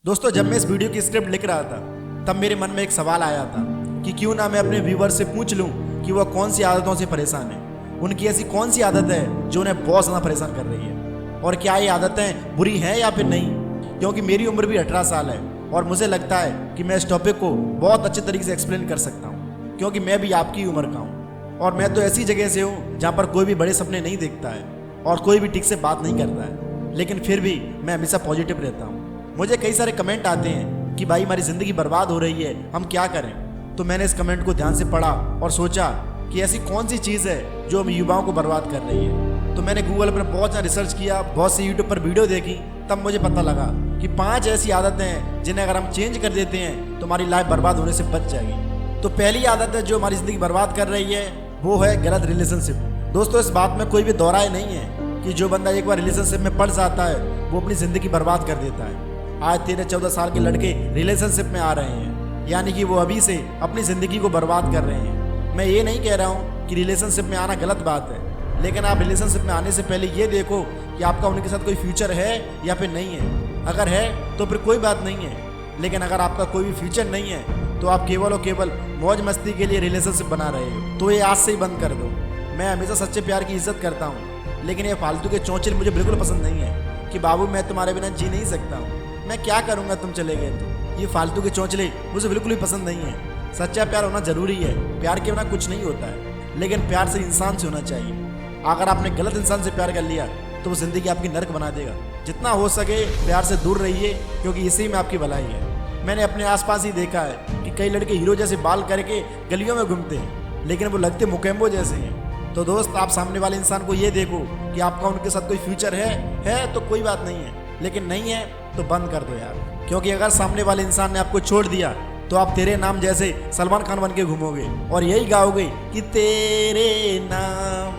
दोस्तों, जब मैं इस वीडियो की स्क्रिप्ट लिख रहा था तब मेरे मन में एक सवाल आया था कि क्यों ना मैं अपने व्यूवर से पूछ लूं कि वह कौन सी आदतों से परेशान है। उनकी ऐसी कौन सी आदत है जो उन्हें बहुत ज़्यादा परेशान कर रही है, और क्या ये आदतें बुरी हैं या फिर नहीं। क्योंकि मेरी उम्र भी 18 साल है और मुझे लगता है कि मैं इस टॉपिक को बहुत अच्छे तरीके से एक्सप्लेन कर सकता हूँ, क्योंकि मैं भी आपकी उम्र का हूँ और मैं तो ऐसी जगह से हूँ जहाँ पर कोई भी बड़े सपने नहीं देखता है और कोई भी ठीक से बात नहीं करता है, लेकिन फिर भी मैं हमेशा पॉजिटिव रहता हूँ। मुझे कई सारे कमेंट आते हैं कि भाई हमारी ज़िंदगी बर्बाद हो रही है, हम क्या करें। तो मैंने इस कमेंट को ध्यान से पढ़ा और सोचा कि ऐसी कौन सी चीज़ है जो हम युवाओं को बर्बाद कर रही है। तो मैंने गूगल पर बहुत ज़्यादा रिसर्च किया, बहुत सी यूट्यूब पर वीडियो देखी, तब मुझे पता लगा कि 5 ऐसी आदतें हैं जिन्हें अगर हम चेंज कर देते हैं तो हमारी लाइफ बर्बाद होने से बच जाएगी। तो पहली आदत है जो हमारी ज़िंदगी बर्बाद कर रही है वो है गलत रिलेशनशिप। दोस्तों, इस बात में कोई भी दोहराए नहीं है कि जो बंदा एक बार रिलेशनशिप में पड़ जाता है वो अपनी ज़िंदगी बर्बाद कर देता है। आज 13-14 साल के लड़के रिलेशनशिप में आ रहे हैं, यानी कि वो अभी से अपनी ज़िंदगी को बर्बाद कर रहे हैं। मैं ये नहीं कह रहा हूँ कि रिलेशनशिप में आना गलत बात है, लेकिन आप रिलेशनशिप में आने से पहले ये देखो कि आपका उनके साथ कोई फ्यूचर है या फिर नहीं है। अगर है तो फिर कोई बात नहीं है, लेकिन अगर आपका कोई भी फ्यूचर नहीं है तो आप केवल और केवल मौज मस्ती के लिए रिलेशनशिप बना रहे हो, तो ये आज से ही बंद कर दो। मैं हमेशा सच्चे प्यार की इज्जत करता हूँ, लेकिन ये फालतू के चौंचल मुझे बिल्कुल पसंद नहीं है कि बाबू मैं तुम्हारे बिना जी नहीं सकता हूँ, मैं क्या करूँगा तुम चले गए तो। ये फालतू के चौंचले मुझे बिल्कुल भी पसंद नहीं है। सच्चा प्यार होना जरूरी है, प्यार के बिना कुछ नहीं होता है, लेकिन प्यार से इंसान से होना चाहिए। अगर आपने गलत इंसान से प्यार कर लिया तो वो ज़िंदगी आपकी नर्क बना देगा। जितना हो सके प्यार से दूर रहिए, क्योंकि इसी में आपकी भलाई है। मैंने अपने आसपास ही देखा है कि कई लड़के हीरो जैसे बाल करके गलियों में घूमते हैं, लेकिन वो लगते मुकेम्बो जैसे हैं। तो दोस्त, आप सामने वाले इंसान को ये देखो कि आपका उनके साथ कोई फ्यूचर है तो कोई बात नहीं है, लेकिन नहीं है तो बंद कर दो यार। क्योंकि अगर सामने वाले इंसान ने आपको छोड़ दिया तो आप तेरे नाम जैसे सलमान खान बन के घूमोगे और यही गाओगे कि तेरे नाम,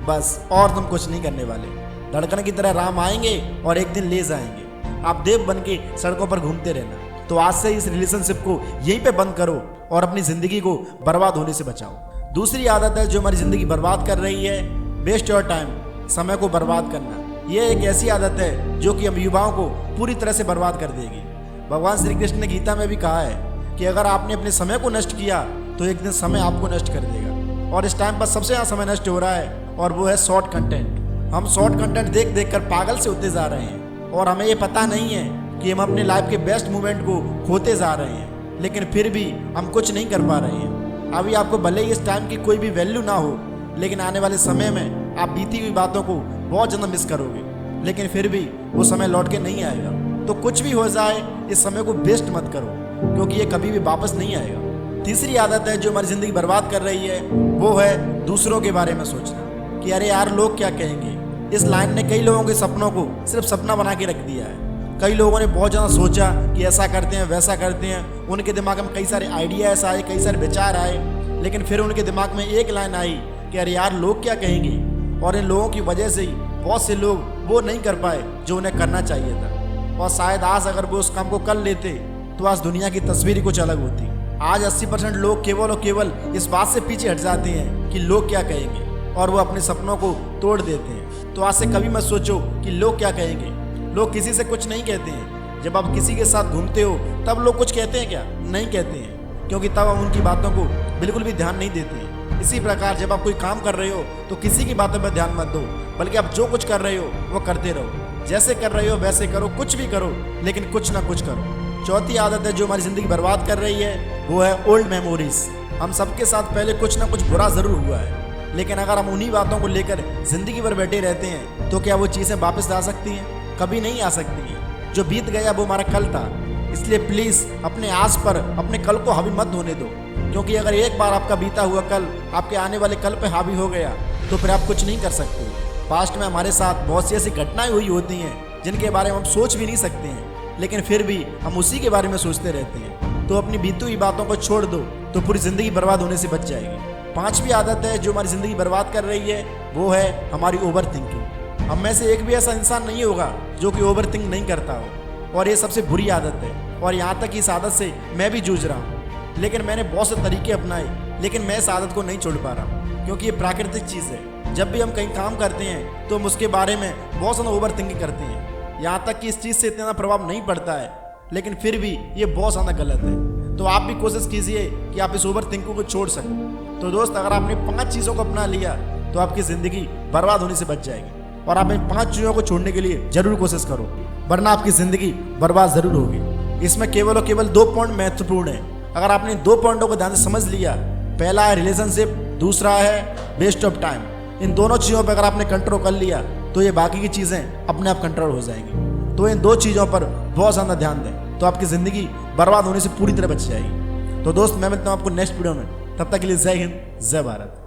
बस, और तुम कुछ नहीं करने वाले। धड़कन की तरह राम आएंगे और एक दिन ले जाएंगे। आप देव बन के सड़कों पर घूमते रहना। तो आज से इस रिलेशनशिप को यहीं पे बंद करो और अपनी ज़िंदगी को बर्बाद होने से बचाओ। दूसरी आदत है जो हमारी ज़िंदगी बर्बाद कर रही है, वेस्ट योर टाइम, समय को बर्बाद करना। यह एक ऐसी आदत है जो कि हम युवाओं को पूरी तरह से बर्बाद कर देगी। भगवान श्री कृष्ण ने गीता में भी कहा है कि अगर आपने अपने समय को नष्ट किया तो एक दिन समय आपको नष्ट कर देगा। और इस टाइम पर सबसे ज़्यादा समय नष्ट हो रहा है और वो है शॉर्ट कंटेंट। हम शॉर्ट कंटेंट देख देख कर पागल से होते जा रहे हैं और हमें ये पता नहीं है कि हम अपने लाइफ के बेस्ट मोमेंट को खोते जा रहे हैं, लेकिन फिर भी हम कुछ नहीं कर पा रहे हैं। अभी आपको भले ही इस टाइम की कोई भी वैल्यू ना हो, लेकिन आने वाले समय में आप बीती हुई बातों को बहुत ज़्यादा मिस करोगे, लेकिन फिर भी वो समय लौट के नहीं आएगा। तो कुछ भी हो जाए, इस समय को वेस्ट मत करो, क्योंकि ये कभी भी वापस नहीं आएगा। तीसरी आदत है जो हमारी ज़िंदगी बर्बाद कर रही है वो है दूसरों के बारे में सोचना कि अरे यार लोग क्या कहेंगे। इस लाइन ने कई लोगों के सपनों को सिर्फ सपना बना के रख दिया है। कई लोगों ने बहुत ज़्यादा सोचा कि ऐसा करते हैं वैसा करते हैं, उनके दिमाग में कई सारे आइडियाज़ आए, कई सारे विचार आए, लेकिन फिर उनके दिमाग में एक लाइन आई कि अरे यार लोग क्या कहेंगे। और इन लोगों की वजह से ही बहुत से लोग वो नहीं कर पाए जो उन्हें करना चाहिए था। और शायद आज अगर वो उस काम को कर लेते तो आज दुनिया की तस्वीर ही कुछ अलग होती। आज 80% लोग केवल और केवल इस बात से पीछे हट जाते हैं कि लोग क्या कहेंगे, और वो अपने सपनों को तोड़ देते हैं। तो आज से कभी मत सोचो कि लोग क्या कहेंगे। लोग किसी से कुछ नहीं कहते हैं। जब आप किसी के साथ घूमते हो तब लोग कुछ कहते हैं क्या? नहीं कहते हैं, क्योंकि तब हम उनकी बातों को बिल्कुल भी ध्यान नहीं देते हैं। इसी प्रकार जब आप कोई काम कर रहे हो तो किसी की बातों पर ध्यान मत दो, बल्कि आप जो कुछ कर रहे हो वो करते रहो। जैसे कर रहे हो वैसे करो, कुछ भी करो, लेकिन कुछ ना कुछ करो। चौथी आदत है जो हमारी ज़िंदगी बर्बाद कर रही है वो है ओल्ड मेमोरीज। हम सबके साथ पहले कुछ ना कुछ बुरा ज़रूर हुआ है, लेकिन अगर हम उन्हीं बातों को लेकर ज़िंदगी भर बैठे रहते हैं तो क्या वो चीज़ें वापस आ सकती हैं? कभी नहीं आ सकती हैं। जो बीत गया वो हमारा कल था। इसलिए प्लीज़ अपने आस पर अपने कल को हावी मत होने दो, क्योंकि अगर एक बार आपका बीता हुआ कल आपके आने वाले कल पे हावी हो गया तो फिर आप कुछ नहीं कर सकते। पास्ट में हमारे साथ बहुत सी ऐसी घटनाएं हुई होती हैं जिनके बारे में हम सोच भी नहीं सकते हैं, लेकिन फिर भी हम उसी के बारे में सोचते रहते हैं। तो अपनी बीती हुई बातों को छोड़ दो तो पूरी ज़िंदगी बर्बाद होने से बच जाएगी। पांचवी आदत है जो हमारी ज़िंदगी बर्बाद कर रही है वो है हमारी ओवर थिंकिंग। हम में से एक भी ऐसा इंसान नहीं होगा जो कि ओवर थिंक नहीं करता हो, और ये सबसे बुरी आदत है। और यहाँ तक कि इस आदत से मैं भी जूझ रहा हूँ, लेकिन मैंने बहुत से तरीके अपनाए, लेकिन मैं इस आदत को नहीं छोड़ पा रहा हूँ, क्योंकि ये प्राकृतिक चीज़ है। जब भी हम कहीं काम करते हैं तो हम उसके बारे में बहुत ज़्यादा ओवर थिंकिंग करते हैं। यहाँ तक कि इस चीज़ से इतना प्रभाव नहीं पड़ता है लेकिन फिर भी ये बहुत ज़्यादा गलत है। तो आप भी कोशिश कीजिए कि आप इस ओवर थिंकिंग को छोड़ सकें। तो दोस्त, अगर आपने 5 चीज़ों को अपना लिया तो आपकी ज़िंदगी बर्बाद होने से बच जाएगी। और आप इन 5 चीज़ों को छोड़ने के लिए जरूर कोशिश करो, वरना आपकी ज़िंदगी बर्बाद ज़रूर होगी। इसमें केवल और केवल 2 पॉइंट महत्वपूर्ण है। अगर आपने 2 पॉइंटों को ध्यान से समझ लिया, पहला है रिलेशनशिप, दूसरा है वेस्ट ऑफ टाइम। इन दोनों चीज़ों पर अगर आपने कंट्रोल कर लिया तो ये बाकी की चीज़ें अपने आप कंट्रोल हो जाएंगी। तो इन 2 चीज़ों पर बहुत ज़्यादा ध्यान दें, तो आपकी ज़िंदगी बर्बाद होने से पूरी तरह बच जाएगी। तो दोस्त, मैं मिलता हूँ आपको नेक्स्ट वीडियो में। तब तक के लिए जय हिंद, जय भारत।